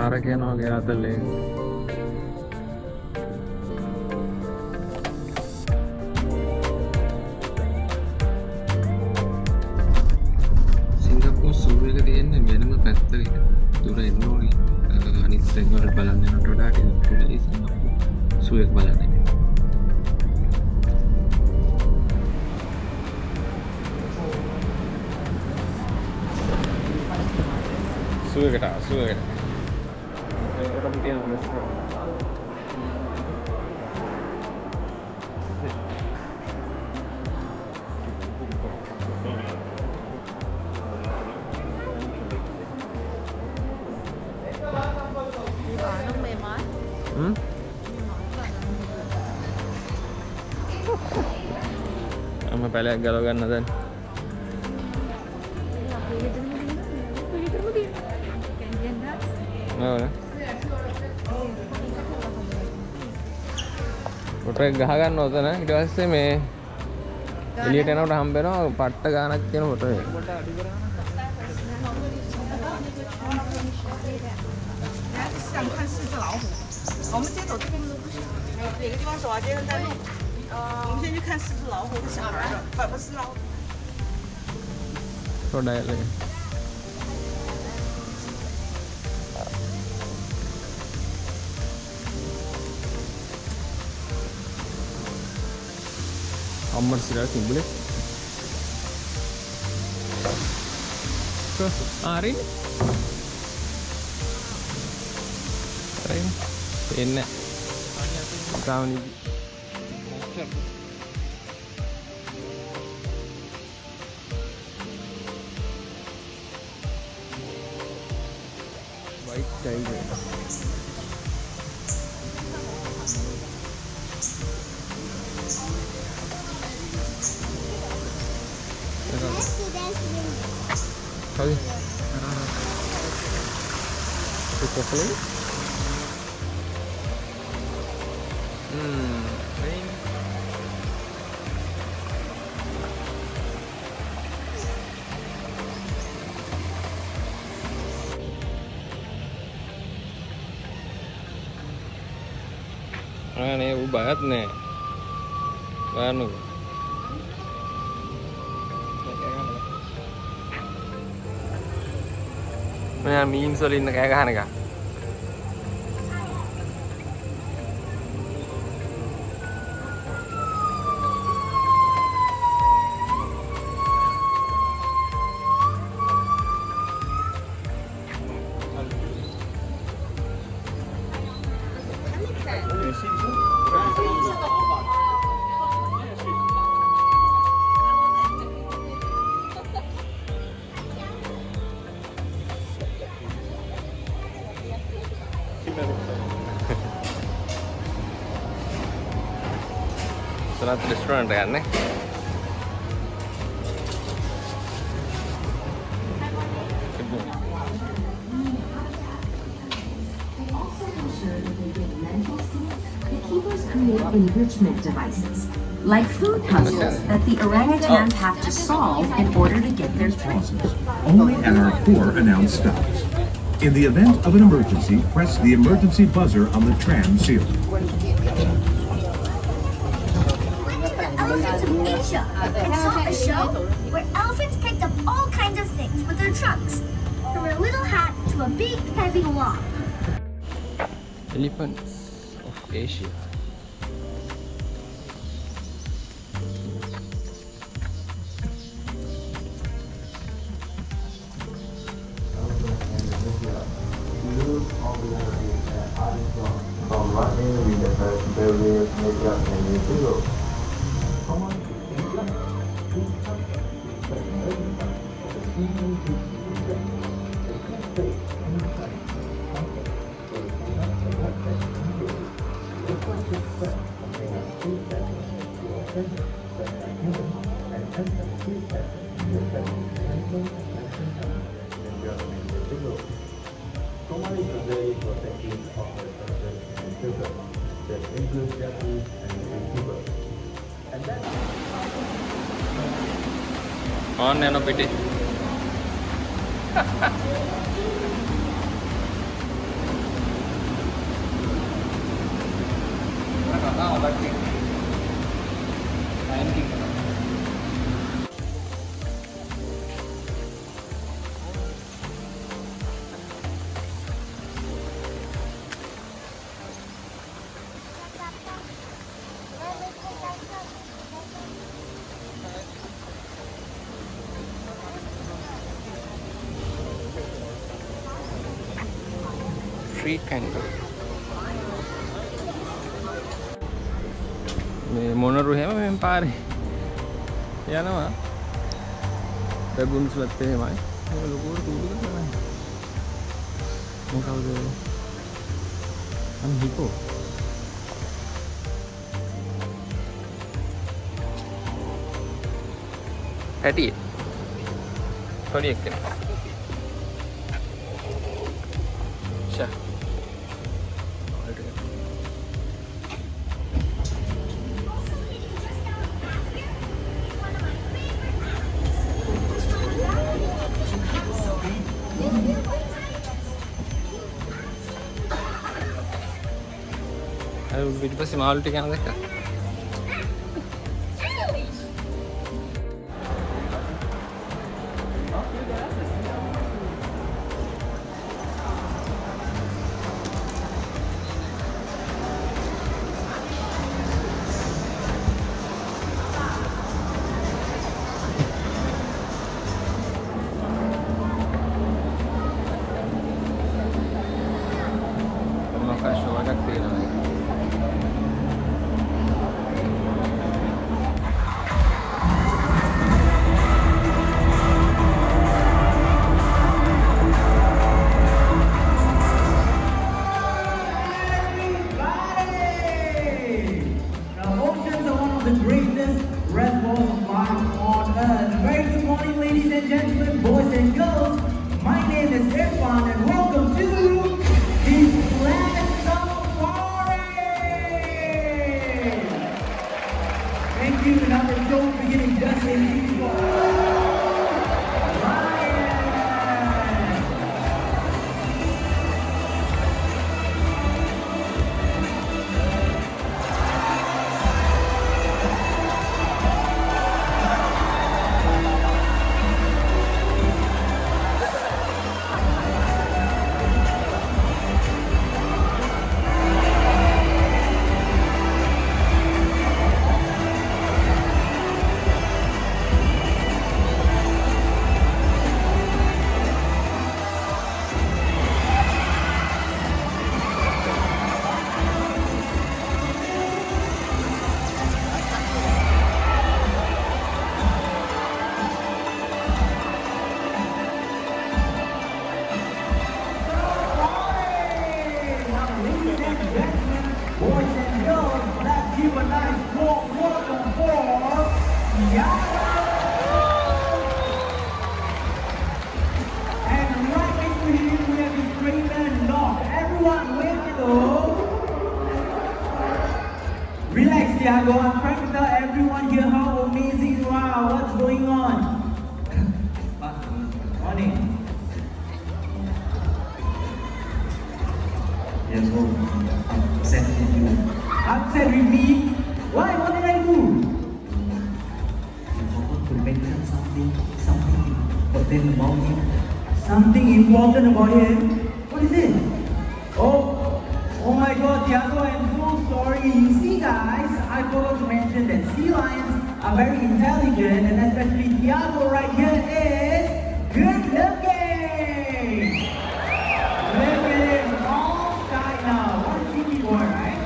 පාර කියනවා වගේ අතලේ. සිංගප්පූර් සූ එක තියෙන්නේ වෙනම පැත්තක. දුර එන්න ඕනේ. අනිත් තැන් වල බලන්න යනට වඩා ටිකක් දුරයි සිංගප්පූර් සූ එක බලන්න. සූ එකට. ඒකටම තියෙන restaurant. Ama pelek galau kan Nathan. Oh. Foto එක ගහ ගන්න ඕතන ඊට පස්සේ මේ එළියට එනකොට හම්බ වෙනවා පට්ට ගානක් තියෙන ෆොටෝ එක. Ammar sirah timbule. Hari ini. Ini. Tahun ini. Baik kayaknya. Kali. Itu kali. Ini. Ini banget nih. Anu. Nah, meme solin kayak gana ka. Salah restoran kan nih. Create enrichment devices, like food puzzles that the orangutans have to solve in order to get their food. Only at our 4 announced stops. In the event of an emergency, press the emergency buzzer on the tram ceiling. Elephants of Asia, and saw a show where elephants picked up all kinds of things with their trunks, from a little hat to a big heavy log. Elephants of Asia. On and a pity. Street candle. මේ මොනරු හැම මෙන් පාරේ යනවා. බැගුන්ස්ලත් එහෙමයි. ඒක ලොකුවට කුඩුක තමයි. මොකවද? හිකෝ. පැටියෙ. පොඩි එක්කෙනෙක්. ෂා. वीडियो पर माल टिकाना देखा Tiago, I'm trying to tell everyone here how amazing you are. What's going on? Morning. Yes, I'm upset with you. Upset with me? Why? What did I do? I forgot to mention something important about him. Something important about him? What is it? Oh my God, Tiago, I'm so sorry. You see, guys, I forgot to mention that sea lions are very intelligent, and especially Tiago right here is good looking. Look at him, all shy now. What a cheeky boy, right?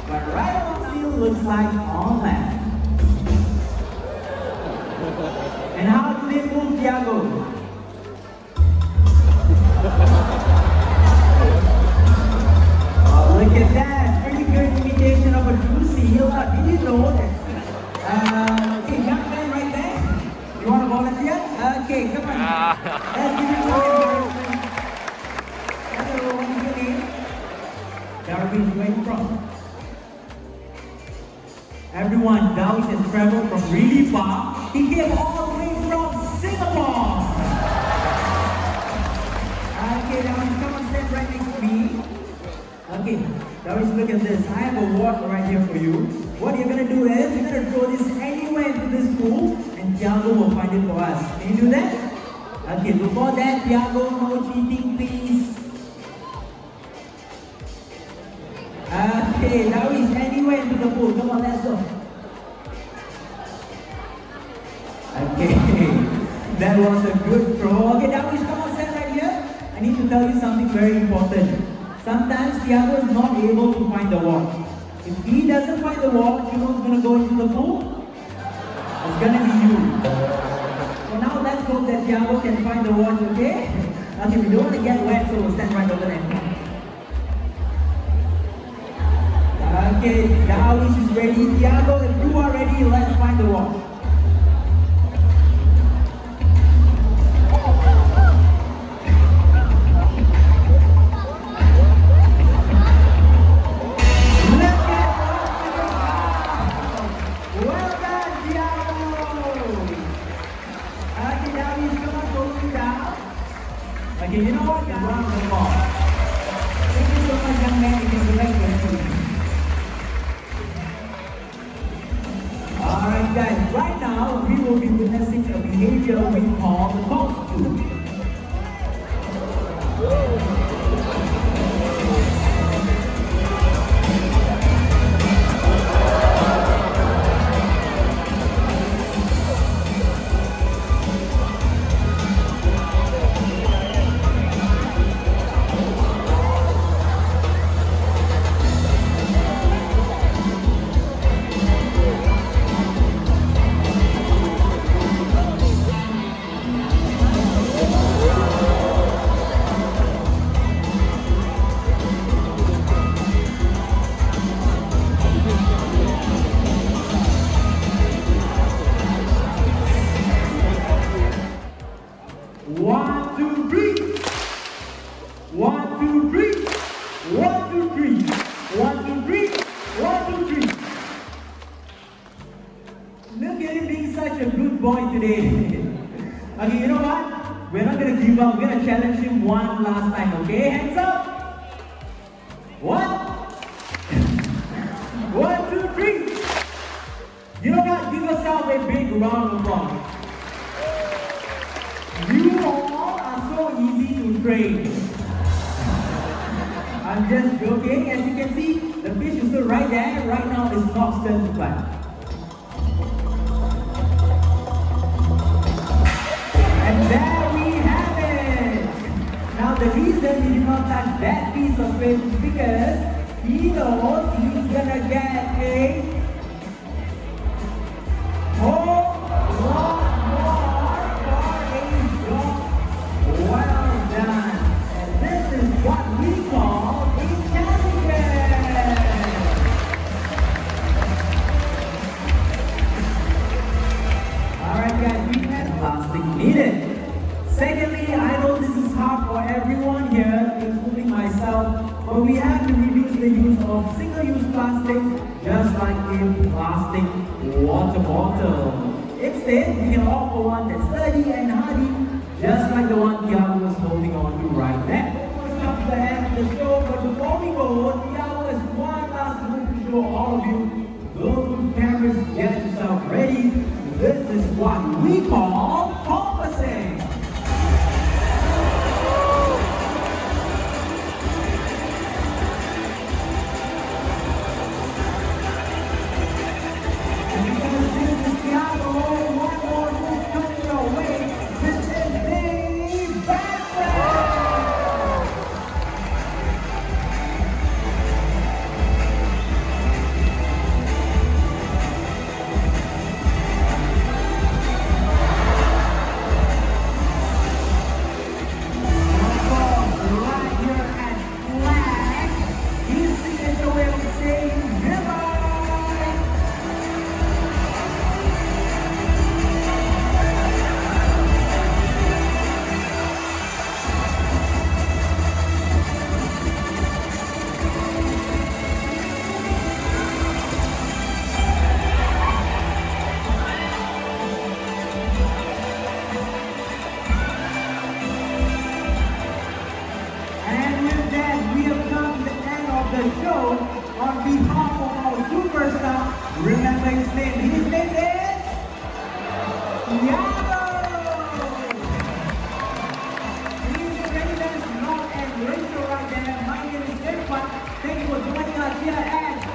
But right on still looks like all that. And how do they move, Tiago? Look at that, pretty good imitation of a true seal. Did you know that? Okay, young man right there. You want to volunteer? Okay, come on. Let's give you some encouragement. Hello, what's your name? Darwin, where are you from? Everyone, Darwin has traveled from really far. He came all the way from Singapore. Okay, Darwin, come on, stand right next to me. Okay, Darwin, look at this. I have a award right here for you. what you're gonna do is you're gonna throw this anywhere into this pool, and Tiago will find it for us. Can you do that? Okay, before that, Tiago, no cheating, please. Okay, now he's anywhere into the pool. Come on, let's go. Okay, that was a good throw. Okay, now come on, stand right here. I need to tell you something very important. Sometimes Tiago is not able to find the watch. If he doesn't find the watch, you know who's going to go into the pool? It's going to be you. So now let's hope that Tiago can find the watch, okay? Okay, we don't want to get wet, so we'll stand right over there. Okay, Diaries is ready. Tiago, if you are ready, let's find the watch. Okay, you know what? Round the ball. Thank you so much, young man. You can collect your food. Alright, guys. Right now, we will be witnessing a behavior we call the costume. One, two, three. One, two, three. One, two, three. One, two, three. One, two, three. Look at him being such a good boy today. Okay, you know what? We're not gonna give up. We're gonna challenge him one last time, okay? Hands up. One. One, two, three. You know what? Give yourself a big round of applause. You all are so easy to train. I'm just joking. As you can see, the fish is still right there. Right now, it's Knox's turn to climb. And there we have it. Now, the reason he did not touch that piece of fish is because he knows he's gonna get a whole lot more for a drop. Well done. And this is what we call a champion. Alright guys, we had plastic needed. Secondly, I know this is hard for everyone here, including myself, but we have to reduce the use of single-use plastic, just like in plastic water bottle. Instead, we can offer one that's sturdy and hardy, just like the one Tiago was holding on to right there. Let's come to the end of the show, but before we go, Tiago has one last move to show all of you. Those with cameras, get yourself ready. This is what we call compassing.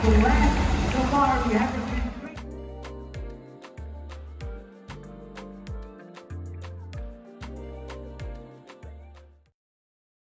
So far we have